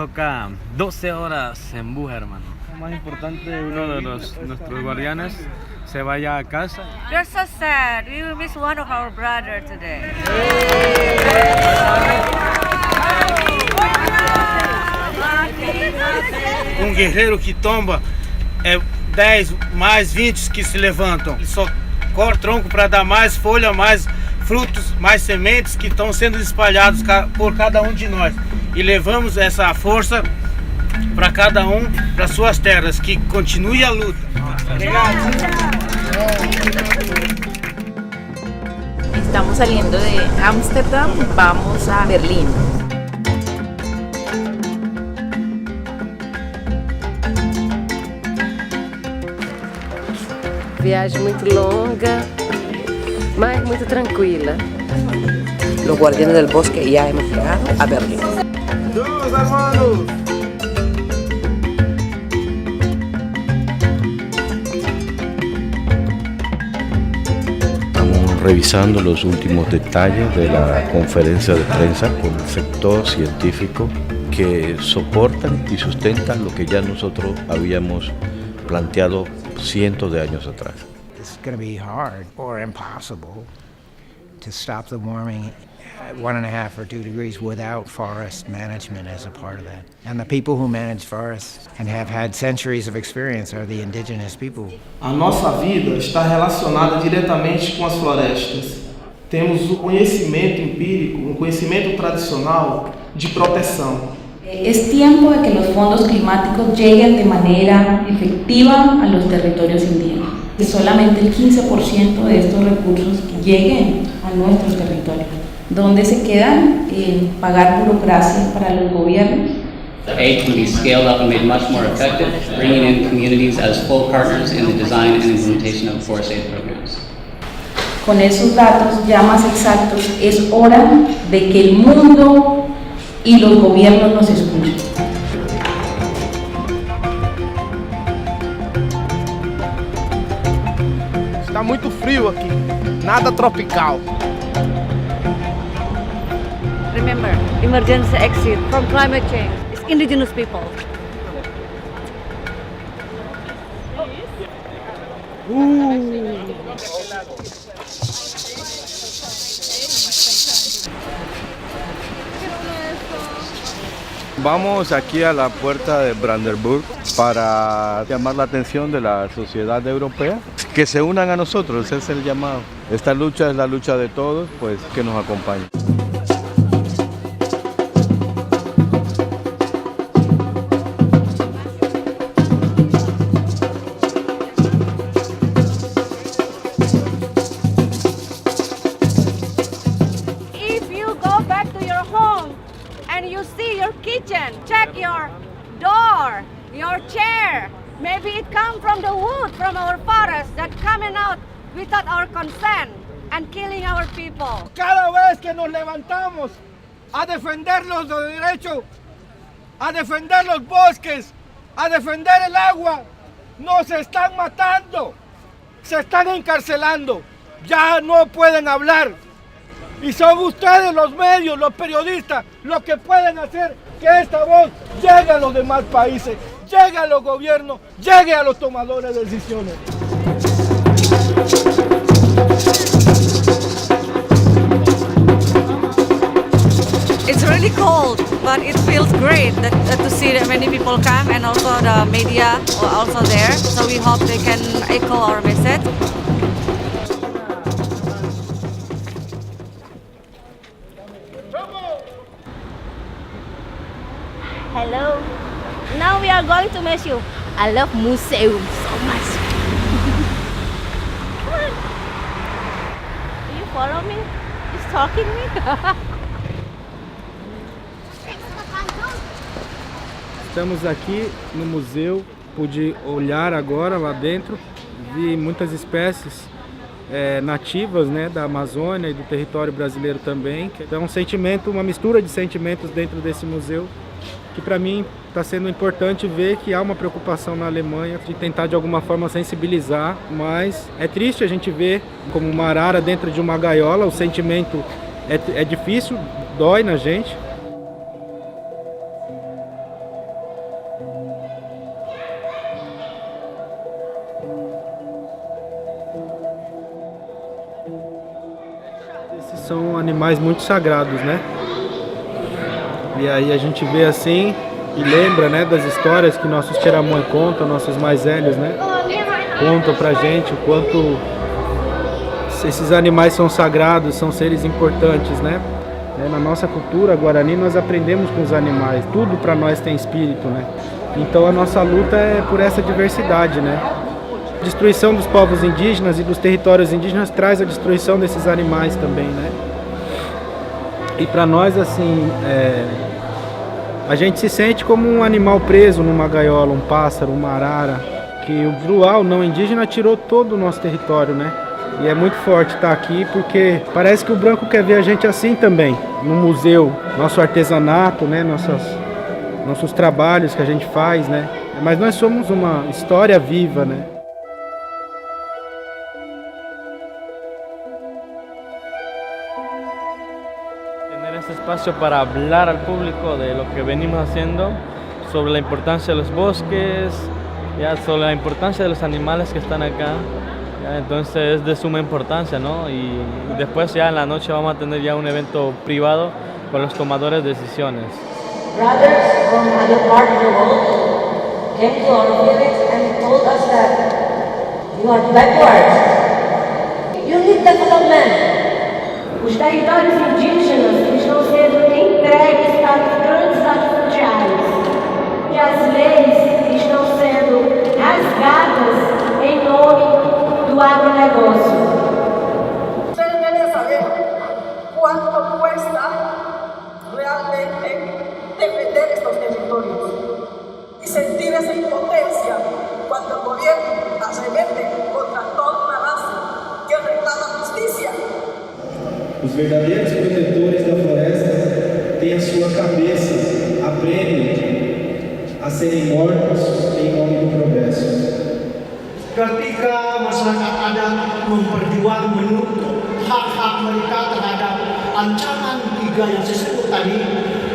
toca 12 horas en bus, hermano. Lo más importante, uno de nuestros guardianes se vaya a casa. We're so sad. We will miss one of our brothers today. Guerreiro que tomba 10 mais 20 que se levantam. Ele só corta o tronco para dar mais folha, mais frutos, mais sementes que estão sendo espalhados por cada de nós. E levamos essa força para cada para suas terras. Que continue a luta. Obrigado. Estamos saliendo de Ámsterdam, vamos a Berlim. Viagem muito longa, mas muito tranquila. Los Guardianes del Bosque ya hemos llegado a Berlín. ¡Dos, hermanos! Estamos revisando los últimos detalles de la conferencia de prensa con el sector científico que soportan y sustentan lo que ya nosotros habíamos planteado cientos de años atrás. It's going to be hard or impossible to stop the warming at 1.5 or 2 degrees without forest management as a part of that. And the people who manage forests and have had centuries of experience are the indigenous people. A nossa vida está relacionada diretamente com as florestas. Temos o conhecimento empírico, um conhecimento tradicional de proteção. Es tiempo de que los fondos climáticos lleguen de manera efectiva a los territorios indígenas. Que solamente el 15% de estos recursos lleguen a nuestros territorios. ¿Dónde se quedan? En pagar burocracia para los gobiernos. Aid can be scaled up and made much more effective, bringing in communities as full partners in the design and implementation of forest aid programs. Con esos datos ya más exactos, es hora de que el mundo y los gobiernos nos escuchen. Está muito frio aqui, nada tropical. Remember, emergency exit from climate change is indigenous people. Vamos aquí a la puerta de Brandenburg para llamar la atención de la sociedad europea, que se unan a nosotros, ese es el llamado. Esta lucha es la lucha de todos, pues que nos acompañen. And you see your kitchen, check your door, your chair. Maybe it comes from the wood from our forest that coming out without our consent and killing our people. Cada vez que nos levantamos a defender los derechos, a defender los bosques, a defender el agua, nos están matando, se están encarcelando, ya no pueden hablar. Y son ustedes los medios, los periodistas, los que pueden hacer que esta voz llegue a los demás países, llegue a los gobiernos, llegue a los tomadores de decisiones. It's really cold, but it feels great to see that many people come and also the media are also there. So we hope they can echo our message. Hello. Now we are going to museum. I love museum so much. Come on. Do you follow me? He's talking me. Estamos aqui no museu, pude olhar agora lá dentro, vi muitas espécies nativas, né, da Amazônia e do território brasileiro também. Então é um sentimento, uma mistura de sentimentos dentro desse museu, que para mim está sendo importante ver que há uma preocupação na Alemanha de tentar de alguma forma sensibilizar, mas é triste a gente ver como uma arara dentro de uma gaiola, o sentimento é difícil, dói na gente. animais muito sagrados, né? E aí a gente vê assim e lembra, né, das histórias que nossos Tiramões contam, nossos mais velhos, né? Contam pra gente o quanto esses animais são sagrados, são seres importantes, né? Na nossa cultura Guarani nós aprendemos com os animais, tudo para nós tem espírito, né? Então a nossa luta é por essa diversidade, né? A destruição dos povos indígenas e dos territórios indígenas traz a destruição desses animais também, né? E para nós, assim, a gente se sente como um animal preso numa gaiola, um pássaro, uma arara, que o Brual não indígena tirou todo o nosso território, né? E é muito forte estar aqui porque parece que o branco quer ver a gente assim também, no museu, nosso artesanato, né? Nossos trabalhos que a gente faz, né? Mas nós somos uma história viva, né? Tener este espacio para hablar al público de lo que venimos haciendo, sobre la importancia de los bosques, ya sobre la importancia de los animales que están acá. Ya, entonces es de suma importancia, ¿no? Y después ya en la noche vamos a tener ya un evento privado con los tomadores de decisiones. Brothers from other parts of the world came to our village and told us that you are backwards. You need development. Os territórios indígenas estão sendo entregues para os grandes latifundiários e as leis estão sendo rasgadas em nome do agronegócio. Ustedes deben saber cuánto cuesta realmente defender estos territorios y sentir esa impotencia cuando el gobierno arremete contra toda una raza que reclama justicia. Os verdadeiros protetores da floresta têm a sua cabeça, aprendem a serem mortos em nome do progresso. Ketika masyarakat adat memperjuang menuntut hak-hak mereka terhadap ancaman 3 yang saya sebut tadi,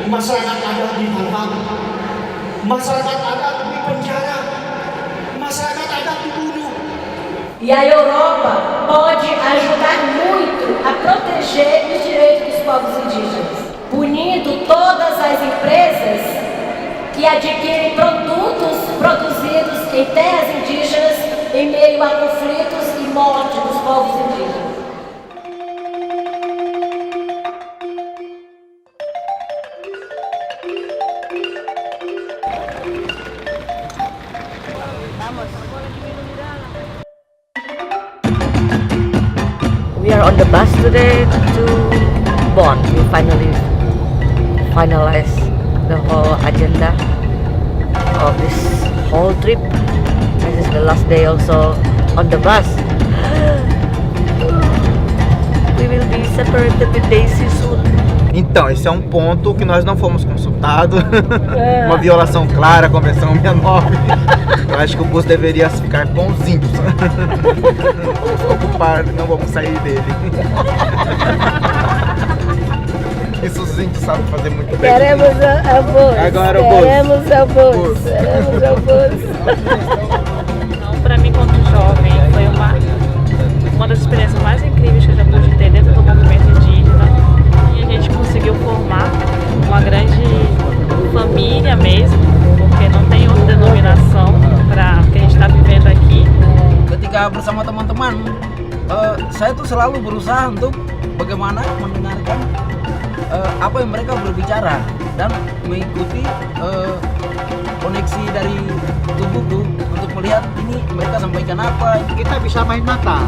masyarakat adat ditangkap, masyarakat adat dipenjara, masyarakat adat dibunuh. E a Europa pode ajudar muito a proteger os direitos dos povos indígenas, punindo todas as empresas que adquirem produtos produzidos em terras indígenas em meio a conflitos e morte dos povos indígenas. We are on the bus today to Bonn. We finally finalize the whole agenda of this whole trip. This is the last day also on the bus. We will be separated with Daisy soon. Então, esse é um ponto que nós não fomos consultados. Uma violação clara à Convenção 69. Eu acho que o bus deveria ficar com os índios. Vamos ocupar, não vamos sair dele. Isso os índios sabem fazer muito bem. Queremos a bus. Agora o bus. Queremos a bus. Queremos a bus. Para mim, quanto jovem, foi uma das experiências mais incríveis que eu já pude ter dentro do movimento indígena. E a gente conseguiu formar uma grande família mesmo, porque não tem outra denominação para o que a gente está vivendo aqui. Ketika bersama teman-teman, saya tuh selalu berusaha untuk bagaimana mendengarkan apa yang mereka berbicara dan mengikuti koneksi dari tubuhku untuk melihat ini mereka sampaikan apa. Kita bisa main mata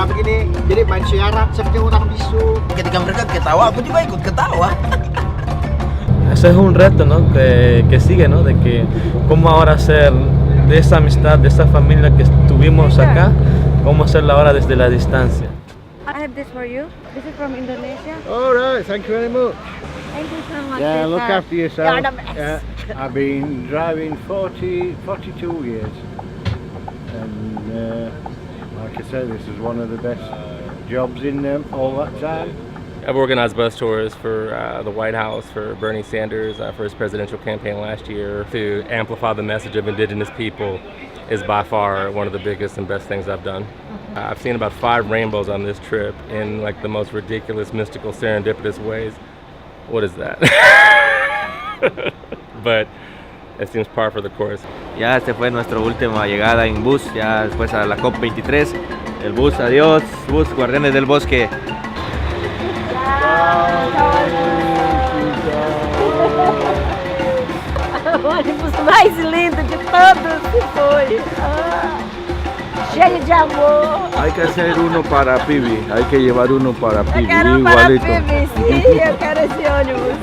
begini, jadi main siaran seperti orang bisu. Ketika mereka ketawa, aku juga ikut ketawa. Ese es un reto, ¿no? que sigue, ¿no? De que cómo ahora hacer de esa amistad, de esa familia que tuvimos acá, cómo hacerla ahora desde la distancia. I have this for you. This is from Indonesia. All right, thank you very much. Thank you so much. Yeah, look after yourself. You're the best. I've been driving 42 years, and like I said, this is one of the best jobs in all that time. I've organized bus tours for the White House, for Bernie Sanders, for his presidential campaign last year. To amplify the message of indigenous people is by far one of the biggest and best things I've done. I've seen about 5 rainbows on this trip in like the most ridiculous, mystical, serendipitous ways. What is that? But it seems par for the course. Ya este fue nuestra última llegada en bus, ya después a la COP23. El bus, adiós, bus Guardianes del Bosque. O ônibus mais lindo de todos que foi. Cheio de amor. Hay que hacer uno para Pibi, hay que llevar uno para Pibi. Eu quero para Pibi, sim, eu quero esse ônibus.